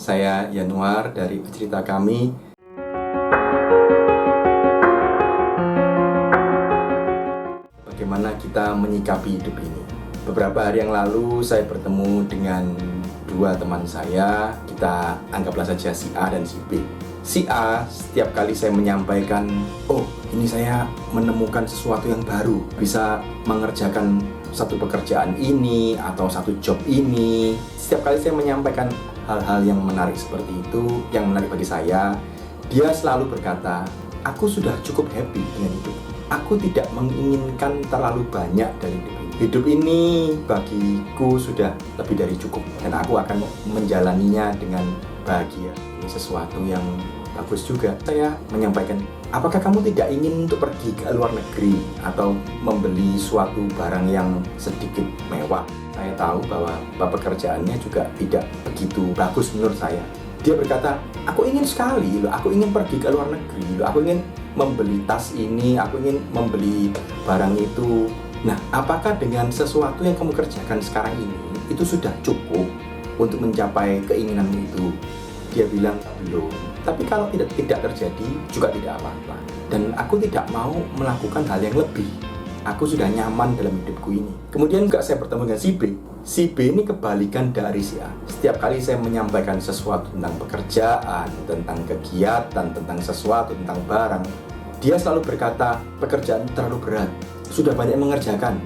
Saya Yanuar dari Cerita Kami. Bagaimana kita menyikapi hidup ini? Beberapa hari yang lalu saya bertemu dengan dua teman saya. Kita anggaplah saja si A dan si B. Si A, setiap kali saya menyampaikan, oh ini saya menemukan sesuatu yang baru, bisa mengerjakan satu pekerjaan ini atau satu job ini. Setiap kali saya menyampaikan hal-hal yang menarik seperti itu, yang menarik bagi saya, dia selalu berkata, aku sudah cukup happy dengan hidup. Aku tidak menginginkan terlalu banyak dari hidup ini. Hidup ini bagiku sudah lebih dari cukup dan aku akan menjalaninya dengan bahagia. Ini sesuatu yang bagus juga. Saya menyampaikan, apakah kamu tidak ingin untuk pergi ke luar negeri atau membeli suatu barang yang sedikit mewah? Saya tahu bahwa pekerjaannya juga tidak begitu bagus menurut saya. Dia berkata, aku ingin sekali, aku ingin pergi ke luar negeri, aku ingin membeli tas ini, aku ingin membeli barang itu. Nah, apakah dengan sesuatu yang kamu kerjakan sekarang ini, itu sudah cukup untuk mencapai keinginanmu itu? Dia bilang, belum. Tapi kalau tidak terjadi, juga tidak apa-apa. Dan aku tidak mau melakukan hal yang lebih. Aku sudah nyaman dalam hidupku ini. Kemudian juga saya bertemu dengan si B. Si B ini kebalikan dari si A. Setiap kali saya menyampaikan sesuatu tentang pekerjaan, tentang kegiatan, tentang sesuatu, tentang barang, dia selalu berkata, pekerjaan terlalu berat. Sudah banyak mengerjakan.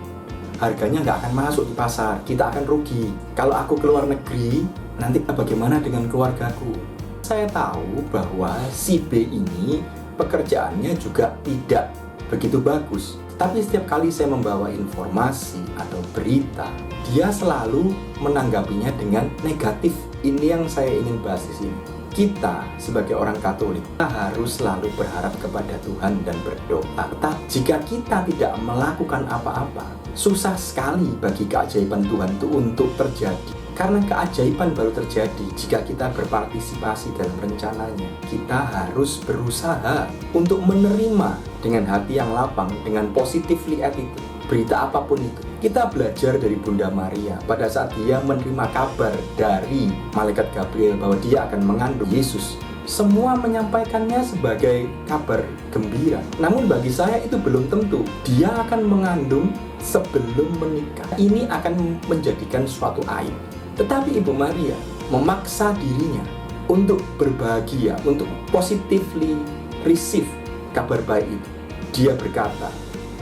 Harganya nggak akan masuk di pasar. Kita akan rugi. Kalau aku keluar negeri, nanti bagaimana dengan keluargaku? Saya tahu bahwa si B ini pekerjaannya juga tidak begitu bagus. Tapi setiap kali saya membawa informasi atau berita, dia selalu menanggapinya dengan negatif. Ini yang saya ingin bahas di sini. Kita sebagai orang Katolik, kita harus selalu berharap kepada Tuhan dan berdoa. Tapi jika kita tidak melakukan apa-apa, susah sekali bagi keajaiban Tuhan itu untuk terjadi. Karena keajaiban baru terjadi jika kita berpartisipasi dalam rencananya. Kita harus berusaha untuk menerima dengan hati yang lapang, dengan positively attitude, berita apapun itu. Kita belajar dari Bunda Maria pada saat dia menerima kabar dari Malaikat Gabriel bahwa dia akan mengandung Yesus. Semua menyampaikannya sebagai kabar gembira. Namun bagi saya itu belum tentu. Dia akan mengandung sebelum menikah. Ini akan menjadikan suatu aib. Tetapi Ibu Maria memaksa dirinya untuk berbahagia, untuk positively receive kabar baik itu. Dia berkata,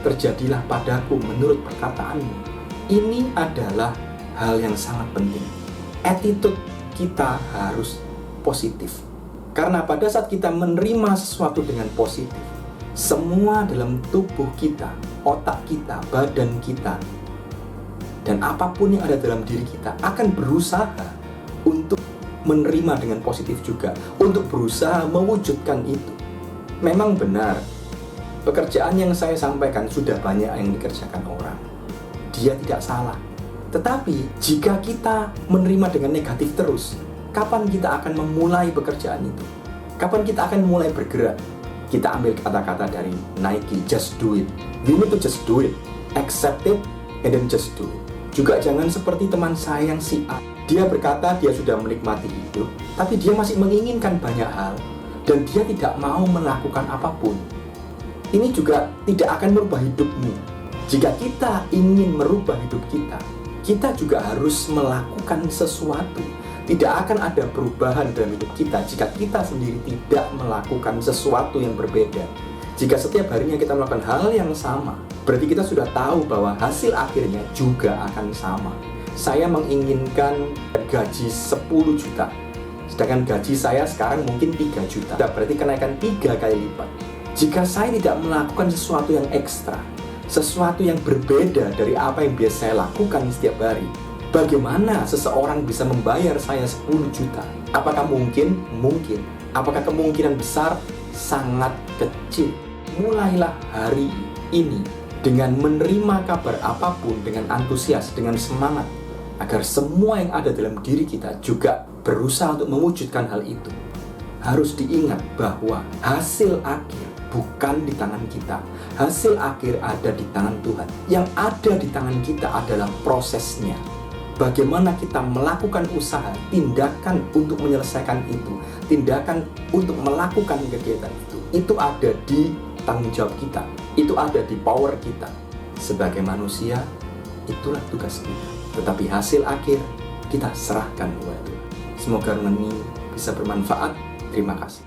terjadilah padaku menurut perkataanmu. Ini adalah hal yang sangat penting. Attitude kita harus positif. Karena pada saat kita menerima sesuatu dengan positif, semua dalam tubuh kita, otak kita, badan kita, dan apapun yang ada dalam diri kita akan berusaha untuk menerima dengan positif juga, untuk berusaha mewujudkan itu. Memang benar, pekerjaan yang saya sampaikan sudah banyak yang dikerjakan orang. Dia tidak salah. Tetapi jika kita menerima dengan negatif terus, kapan kita akan memulai pekerjaan itu? Kapan kita akan mulai bergerak? Kita ambil kata-kata dari Nike, just do it. We need to just do it. Accept it and then just do it. Juga jangan seperti teman saya yang si A. Dia berkata dia sudah menikmati hidup, tapi dia masih menginginkan banyak hal dan dia tidak mau melakukan apapun. Ini juga tidak akan merubah hidupmu. Jika kita ingin merubah hidup kita, kita juga harus melakukan sesuatu. Tidak akan ada perubahan dalam hidup kita jika kita sendiri tidak melakukan sesuatu yang berbeda. Jika setiap harinya kita melakukan hal yang sama, berarti kita sudah tahu bahwa hasil akhirnya juga akan sama. Saya menginginkan gaji 10 juta, sedangkan gaji saya sekarang mungkin 3 juta. Berarti kenaikan 3 kali lipat. Jika saya tidak melakukan sesuatu yang ekstra, sesuatu yang berbeda dari apa yang biasa saya lakukan setiap hari, bagaimana seseorang bisa membayar saya 10 juta? Apakah mungkin? Mungkin. Apakah kemungkinan besar? Sangat kecil. Mulailah hari ini dengan menerima kabar apapun dengan antusias, dengan semangat, agar semua yang ada dalam diri kita juga berusaha untuk mewujudkan hal itu. Harus diingat bahwa hasil akhir bukan di tangan kita. Hasil akhir ada di tangan Tuhan. Yang ada di tangan kita adalah prosesnya. bagaimana kita melakukan usaha, tindakan untuk menyelesaikan itu, tindakan untuk melakukan kegiatan itu ada di tanggung jawab kita, itu ada di power kita. Sebagai manusia, itulah tugas kita. Tetapi hasil akhir kita serahkan kepada Tuhan. Semoga renungan ini bisa bermanfaat. Terima kasih.